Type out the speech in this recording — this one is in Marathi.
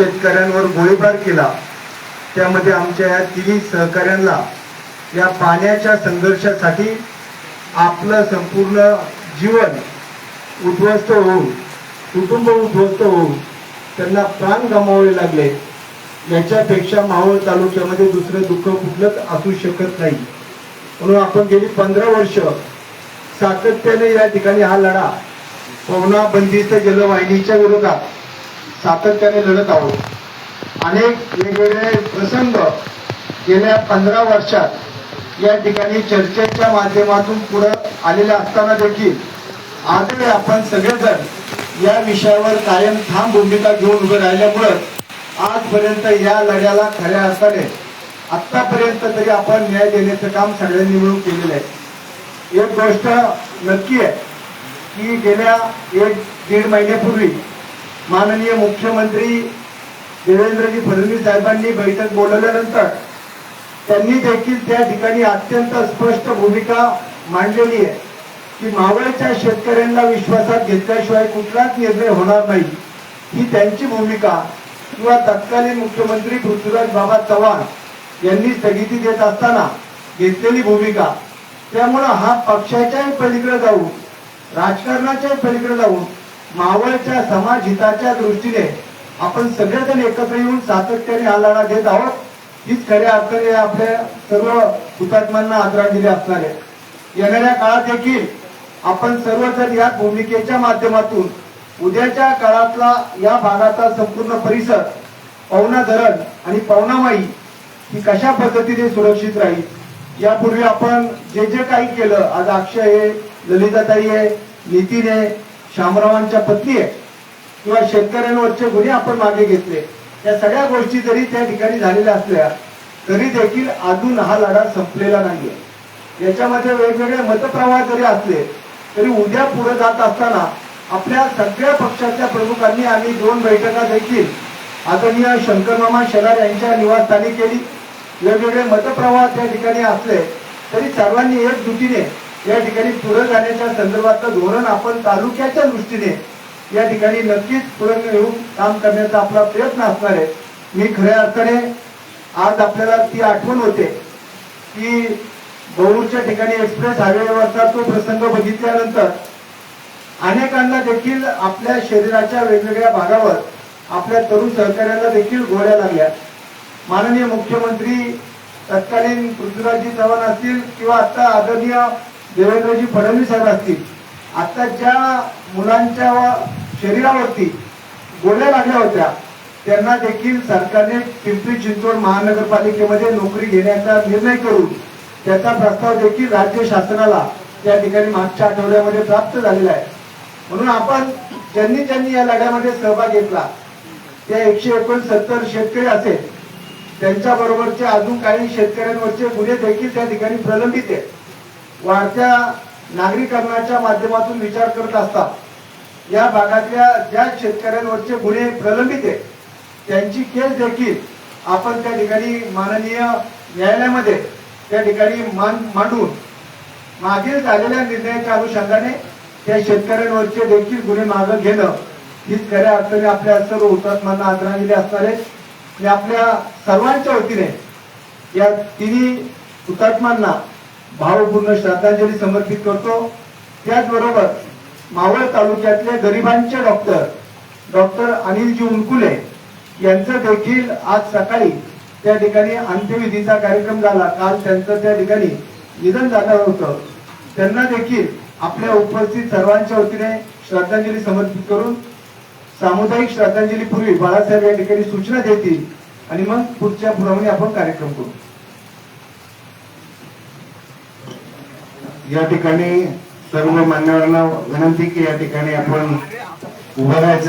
शेतकऱ्यांवर गोळीबार केला, त्यामध्ये आमच्या या तिन्ही सहकाऱ्यांना या पाण्याच्या संघर्षासाठी आपलं संपूर्ण जीवन उद्ध्वस्त होऊन, कुटुंब उद्ध्वस्त होऊन त्यांना प्राण गमावावे लागले, याच्यापेक्षा मावळ तालुक्यामध्ये दुसरं दुःख कुठलंच असू शकत नाही. म्हणून आपण गेली 15 वर्ष सातत्याने या ठिकाणी हा लढा पवना बंदिस्त जलवाहिनीच्या विरोधात सातत्याने लढत आहोत. अनेक वेगवेगळे प्रसंग गेल्या 15 वर्षात या ठिकाणी चर्चेच्या माध्यमातून पुढे आलेले असताना देखील आजही आपण सगळेजण या विषयावर कायम ठाम भूमिका घेऊन उभे राहिल्यामुळे आजपर्यंत या लढ्याला खऱ्या अर्थाने आतापर्यंत तरी आपण न्याय देण्याचं काम सगळ्यांनी मिळून केलेलं आहे. एक गोष्ट नक्की आहे की गेल्या 1-1.5 महिन्यापूर्वी माननीय मुख्यमंत्री देवेंद्रजी फडणवीस साहेबांनी बैठक बोलवल्यानंतर त्यांनी देखील त्या ठिकाणी अत्यंत स्पष्ट भूमिका मांडलेली आहे की मावळच्या शेतकऱ्यांना विश्वासात घेतल्याशिवाय कुठलाच निर्णय होणार नाही, ही त्यांची भूमिका किंवा तत्कालीन मुख्यमंत्री पृथ्वीराज बाबा चव्हाण यांनी स्थगिती देत असताना घेतलेली भूमिका. त्यामुळे हा पक्षाच्याही पलीकडे जाऊन, राजकारणाच्याही पलीकडे जाऊन मावळच्या समाज हिताच्या दृष्टीने आपण सगळेजण एकत्र येऊन सातत्याने हा लढा देत आहोत. हीच खऱ्या अर्थाने आपल्या सर्व हुतात्म्यांना आदरांजली असणार आहे. येणाऱ्या काळात देखील आपण सर्वजण या भूमिकेच्या माध्यमातून उद्याच्या काळातला या भागाचा संपूर्ण परिसर, पवना धरण आणि पवनामाई ही कशा पद्धतीने सुरक्षित राहील, यापूर्वी आपण जे जे काही केलं, आज अक्षय आहे, ललिताताई आहे, नितीन आहे, शामरावांच्या पत्नी आहे किंवा शेतकऱ्यांवरचे गुन्हे आपण मागे घेतले, या सगळ्या गोष्टी जरी त्या ठिकाणी झालेल्या असल्या तरी देखील अजून हा लढा संपलेला नाहीये. याच्यामध्ये वेगवेगळे मतप्रवाह जरी असले तरी उद्या पुढे जात असताना आपल्या सगळ्या पक्षाच्या प्रमुखांनी आम्ही 2 बैठका देखील आदरणीय शंकरमामा शेलार यांच्या निवासस्थानी केली. वेगवेगळे मतप्रवाह त्या ठिकाणी असले तरी सर्वांनी एकजुटीने या ठिकाणी पुढे जाण्याच्या संदर्भातलं धोरण आपण तालुक्याच्या दृष्टीने या ठिकाणी नक्कीच पुढे येऊन काम करण्याचा आपला प्रयत्न असणार आहे. मी खऱ्या अर्थाने आज आपल्याला ती आठवण होते की गौरूरच्या ठिकाणी एक्सप्रेस हायवेवरचा तो प्रसंग बघितल्यानंतर अनेकांना देखील आपल्या शरीराच्या वेगवेगळ्या भागावर आपल्या तरुण सहकार्याला देखील गोळ्या लागल्या. माननीय मुख्यमंत्री तत्कालीन पृथ्वीराजजी चव्हाण असतील किंवा आता आदरणीय देवेंद्रजी फडणवीस साहेब असतील, आता ज्या मुलांच्या शरीरावरती गोळ्या लागल्या होत्या त्यांना देखील सरकारने पिंपरी चिंचवड महानगरपालिकेमध्ये नोकरी घेण्याचा निर्णय करून त्याचा प्रस्ताव देखील राज्य शासनाला त्या ठिकाणी मागच्या आठवड्यामध्ये प्राप्त झालेला आहे. म्हणून आपण ज्यांनी ज्यांनी या लढ्यामध्ये सहभाग घेतला त्या 169 शेतकरी असेल, त्यांच्या बरोबरचे अजून काही शेतकऱ्यांवरचे गुन्हे देखील त्या ठिकाणी प्रलंबित आहेत. वाढत्या नागरीकरणाच्या माध्यमातून विचार करत असतात या भागातल्या ज्या शेतकऱ्यांवरचे गुन्हे प्रलंबित आहेत त्यांची केस देखील आपण त्या ठिकाणी माननीय न्यायालयामध्ये त्या ठिकाणी मांडून मागील झालेल्या निर्णयाच्या अनुषंगाने त्या शेतकऱ्यांवरचे देखील गुन्हे मागे घेणं हीच खऱ्या अर्थाने आपल्या सर्व हुतात्म्यांना आदरांजली असणार आहे. मी आपल्या सर्वांच्या वतीने या तिन्ही हुतात्म्यांना भावपूर्ण श्रद्धांजली समर्पित करतो. त्याचबरोबर मावळ तालुक्यातले गरिबांचे डॉक्टर अनिलजी उनकुले यांचं देखील आज सकाळी त्या ठिकाणी अंत्यविधीचा कार्यक्रम झाला. काल त्यांचं त्या ठिकाणी निधन झालं होतं. त्यांना देखील आपल्या उपस्थित सर्वांच्या वतीने श्रद्धांजली समर्पित करून सामुदायिक श्रद्धांजलीपूर्वी बाळासाहेब या ठिकाणी सूचना देतील आणि मग पुढच्या प्रमाणे आपण कार्यक्रम करू. या ठिकाणी सर्व मान्यवरांना विनंती की या ठिकाणी आपण उभं राहायचं.